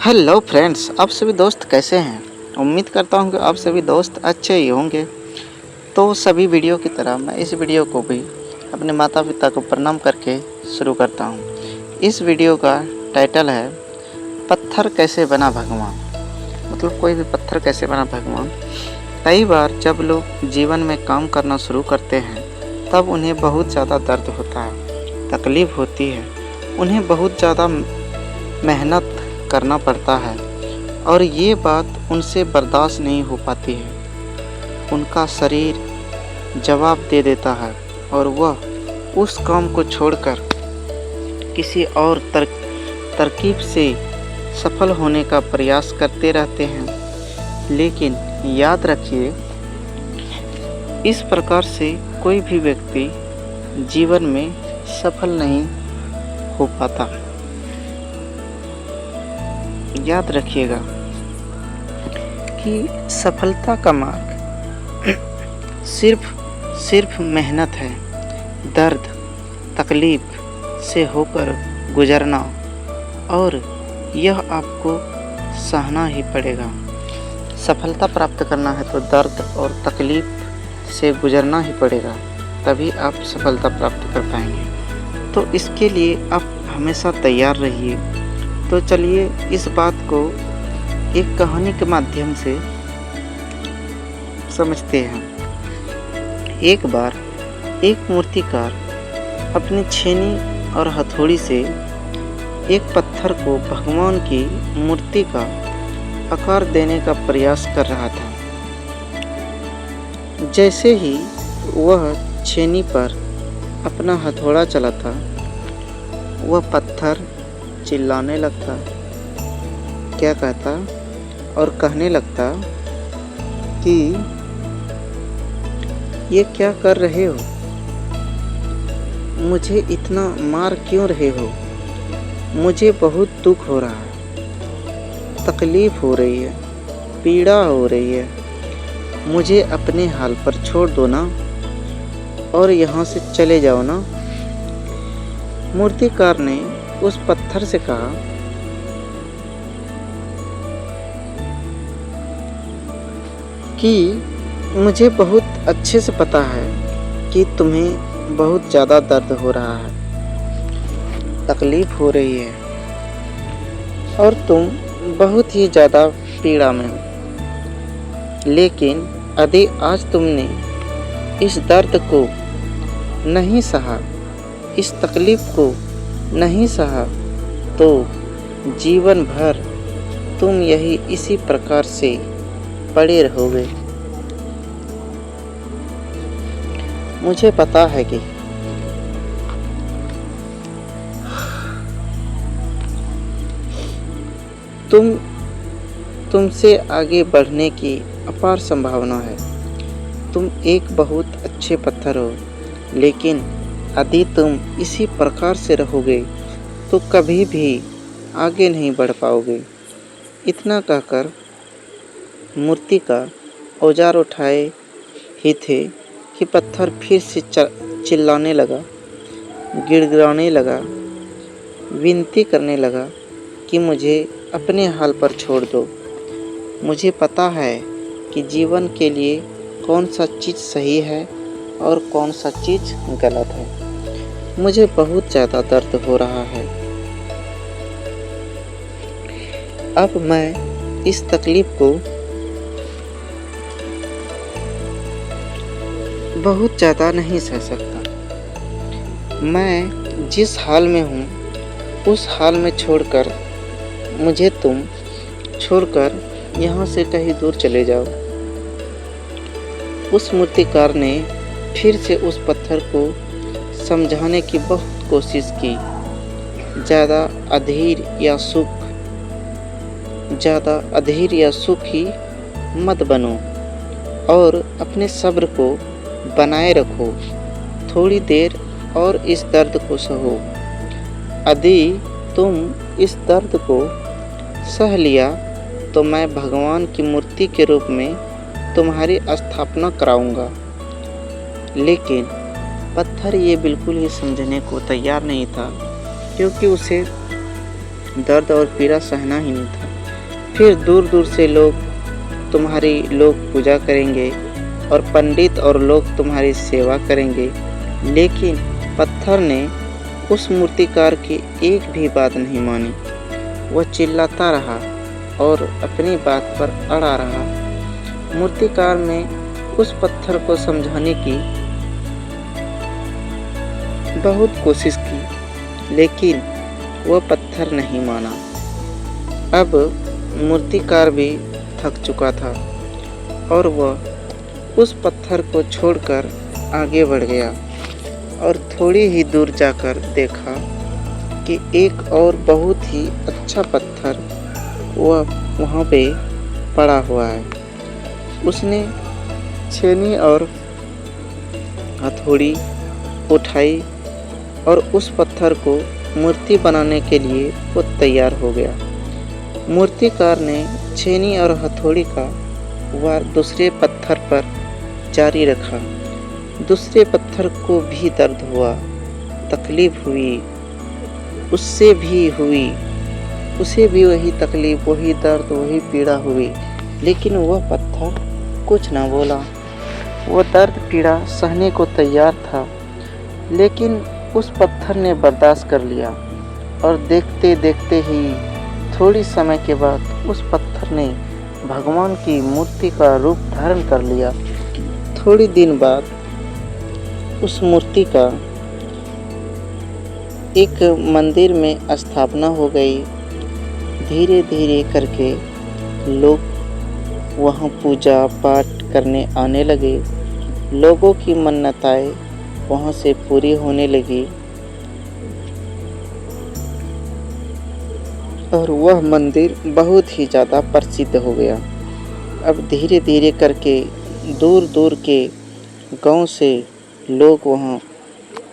Hello friends, आप सभी दोस्त कैसे हैं। उम्मीद करता हूं कि आप सभी दोस्त अच्छे ही होंगे। तो सभी वीडियो की तरह मैं इस वीडियो को भी अपने माता पिता को प्रणाम करके शुरू करता हूं। इस वीडियो का टाइटल है पत्थर कैसे बना भगवान। मतलब कोई भी पत्थर कैसे बना भगवान। कई बार जब लोग जीवन में काम करना शुरू करते हैं तब उन्हें बहुत ज़्यादा दर्द होता है, तकलीफ़ होती है, उन्हें बहुत ज़्यादा मेहनत करना पड़ता है और ये बात उनसे बर्दाश्त नहीं हो पाती है। उनका शरीर जवाब दे देता है और वह उस काम को छोड़कर किसी और तरकीब से सफल होने का प्रयास करते रहते हैं। लेकिन याद रखिए, इस प्रकार से कोई भी व्यक्ति जीवन में सफल नहीं हो पाता। याद रखिएगा कि सफलता का मार्ग सिर्फ मेहनत है, दर्द तकलीफ से होकर गुजरना, और यह आपको सहना ही पड़ेगा। सफलता प्राप्त करना है तो दर्द और तकलीफ से गुजरना ही पड़ेगा, तभी आप सफलता प्राप्त कर पाएंगे। तो इसके लिए आप हमेशा तैयार रहिए। तो चलिए इस बात को एक कहानी के माध्यम से समझते हैं। एक बार एक मूर्तिकार अपनी छेनी और हथौड़ी से एक पत्थर को भगवान की मूर्ति का आकार देने का प्रयास कर रहा था। जैसे ही वह छेनी पर अपना हथौड़ा चलाता, वह पत्थर चिल्लाने लगता, क्या कहता और कहने लगता कि ये क्या कर रहे हो, मुझे इतना मार क्यों रहे हो, मुझे बहुत दुख हो रहा है, तकलीफ हो रही है, पीड़ा हो रही है, मुझे अपने हाल पर छोड़ दो ना और यहाँ से चले जाओ ना। मूर्तिकार ने उस पत्थर से कहा कि मुझे बहुत अच्छे से पता है कि तुम्हें बहुत ज़्यादा दर्द हो रहा है, तकलीफ हो रही है और तुम बहुत ही ज़्यादा पीड़ा में हो। लेकिन यदि आज तुमने इस दर्द को नहीं सहा, इस तकलीफ को नहीं सहा, तो जीवन भर तुम इसी प्रकार से पड़े रहोगे। मुझे पता है कि तुमसे आगे बढ़ने की अपार संभावना है। तुम एक बहुत अच्छे पत्थर हो, लेकिन यदि तुम इसी प्रकार से रहोगे तो कभी भी आगे नहीं बढ़ पाओगे। इतना कहकर मूर्तिकार औजार उठाए ही थे कि पत्थर फिर से चिल्लाने लगा, गिड़गिड़ाने लगा, विनती करने लगा कि मुझे अपने हाल पर छोड़ दो। मुझे पता है कि जीवन के लिए कौन सा चीज़ सही है और कौन सा चीज़ गलत है। मुझे बहुत ज़्यादा दर्द हो रहा है। अब मैं इस तकलीफ को बहुत ज़्यादा नहीं सह सकता। मैं जिस हाल में हूँ उस हाल में छोड़कर मुझे तुम छोड़कर यहाँ से कहीं दूर चले जाओ। उस मूर्तिकार ने फिर से उस पत्थर को समझाने की बहुत कोशिश की। ज़्यादा अधीर या सुख ही मत बनो और अपने सब्र को बनाए रखो। थोड़ी देर और इस दर्द को सहो। यदि तुम इस दर्द को सह लिया तो मैं भगवान की मूर्ति के रूप में तुम्हारी स्थापना कराऊंगा। लेकिन पत्थर ये बिल्कुल ही समझने को तैयार नहीं था, क्योंकि उसे दर्द और पीड़ा सहना ही नहीं था। फिर दूर दूर से लोग तुम्हारी पूजा करेंगे और पंडित और लोग तुम्हारी सेवा करेंगे। लेकिन पत्थर ने उस मूर्तिकार की एक भी बात नहीं मानी। वह चिल्लाता रहा और अपनी बात पर अड़ा रहा। मूर्तिकार ने उस पत्थर को समझाने की बहुत कोशिश की, लेकिन वह पत्थर नहीं माना। अब मूर्तिकार भी थक चुका था और वह उस पत्थर को छोड़कर आगे बढ़ गया और थोड़ी ही दूर जाकर देखा कि एक और बहुत ही अच्छा पत्थर वह वहाँ पे पड़ा हुआ है। उसने छेनी और हथौड़ी उठाई और उस पत्थर को मूर्ति बनाने के लिए वो तैयार हो गया। मूर्तिकार ने छेनी और हथौड़ी का वार दूसरे पत्थर पर जारी रखा। दूसरे पत्थर को भी दर्द हुआ, तकलीफ हुई, उससे भी हुई, उसे भी वही तकलीफ, वही दर्द, वही पीड़ा हुई, लेकिन वह पत्थर कुछ न बोला। वह दर्द पीड़ा सहने को तैयार था, लेकिन उस पत्थर ने बर्दाश्त कर लिया और देखते देखते ही थोड़ी समय के बाद उस पत्थर ने भगवान की मूर्ति का रूप धारण कर लिया। थोड़ी दिन बाद उस मूर्ति का एक मंदिर में स्थापना हो गई। धीरे धीरे करके लोग वहाँ पूजा पाठ करने आने लगे। लोगों की मन्नताएं वहाँ से पूरी होने लगी और वह मंदिर बहुत ही ज़्यादा प्रसिद्ध हो गया। अब धीरे धीरे करके दूर दूर के गांव से लोग वहाँ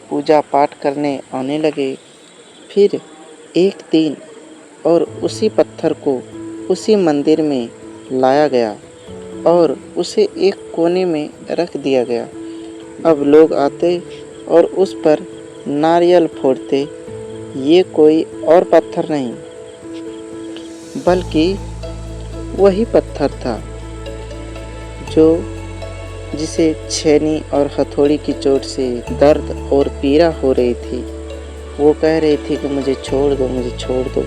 पूजा पाठ करने आने लगे। फिर एक दिन और उसी पत्थर को उसी मंदिर में लाया गया और उसे एक कोने में रख दिया गया। अब लोग आते और उस पर नारियल फोड़ते। ये कोई और पत्थर नहीं बल्कि वही पत्थर था जिसे छेनी और हथौड़ी की चोट से दर्द और पीड़ा हो रही थी। वो कह रही थी कि मुझे छोड़ दो, मुझे छोड़ दो।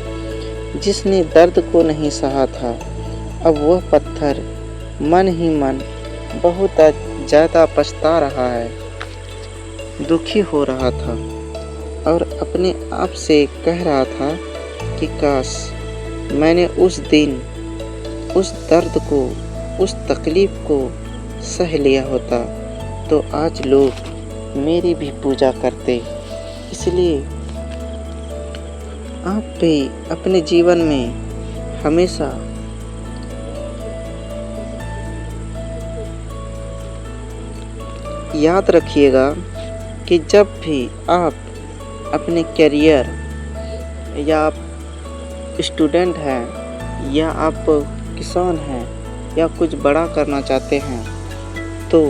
जिसने दर्द को नहीं सहा था, अब वह पत्थर मन ही मन बहुत ज़्यादा पछता रहा है, दुखी हो रहा था और अपने आप से कह रहा था कि काश मैंने उस दिन उस दर्द को, उस तकलीफ़ को सह लिया होता तो आज लोग मेरी भी पूजा करते। इसलिए आप भी अपने जीवन में हमेशा याद रखिएगा कि जब भी आप अपने करियर या आप स्टूडेंट हैं या आप किसान हैं या कुछ बड़ा करना चाहते हैं, तो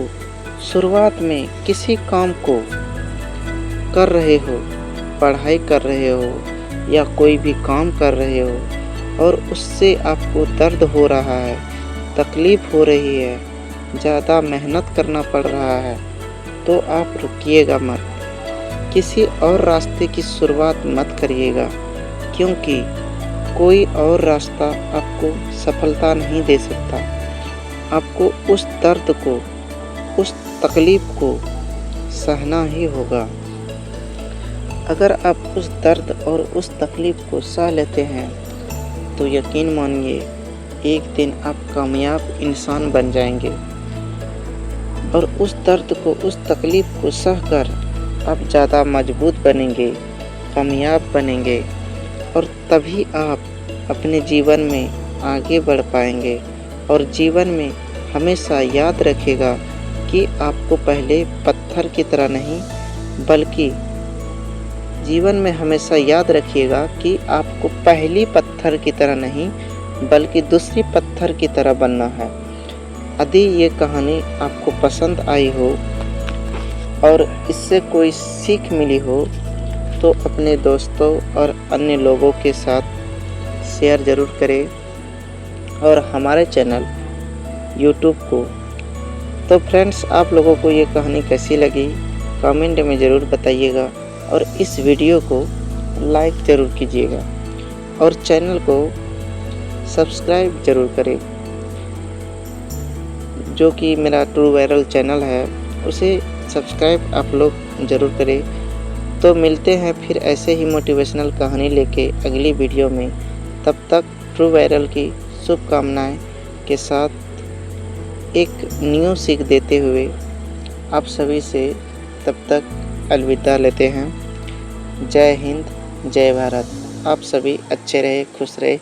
शुरुआत में किसी काम को कर रहे हो, पढ़ाई कर रहे हो या कोई भी काम कर रहे हो और उससे आपको दर्द हो रहा है, तकलीफ़ हो रही है, ज़्यादा मेहनत करना पड़ रहा है, तो आप रुकिएगा मत। किसी और रास्ते की शुरुआत मत करिएगा, क्योंकि कोई और रास्ता आपको सफलता नहीं दे सकता। आपको उस दर्द को, उस तकलीफ़ को सहना ही होगा। अगर आप उस दर्द और उस तकलीफ़ को सह लेते हैं तो यकीन मानिए एक दिन आप कामयाब इंसान बन जाएंगे और उस दर्द को, उस तकलीफ़ को सहकर आप ज़्यादा मजबूत बनेंगे, कामयाब बनेंगे और तभी आप अपने जीवन में आगे बढ़ पाएंगे। और जीवन में हमेशा याद रखिएगा कि आपको पहले पत्थर की तरह नहीं, बल्कि जीवन में हमेशा याद रखिएगा कि आपको पहली पत्थर की तरह नहीं बल्कि दूसरी पत्थर की तरह बनना है। यदि ये कहानी आपको पसंद आई हो और इससे कोई सीख मिली हो तो अपने दोस्तों और अन्य लोगों के साथ शेयर ज़रूर करें। और हमारे चैनल यूट्यूब को। तो फ्रेंड्स, आप लोगों को ये कहानी कैसी लगी कमेंट में ज़रूर बताइएगा और इस वीडियो को लाइक ज़रूर कीजिएगा और चैनल को सब्सक्राइब ज़रूर करें। जो कि मेरा ट्रू वायरल चैनल है उसे सब्सक्राइब आप लोग ज़रूर करें। तो मिलते हैं फिर ऐसे ही मोटिवेशनल कहानी लेके अगली वीडियो में। तब तक ट्रू वायरल की शुभकामनाएं के साथ एक न्यू सीख देते हुए आप सभी से तब तक अलविदा लेते हैं। जय हिंद, जय भारत। आप सभी अच्छे रहे, खुश रहे।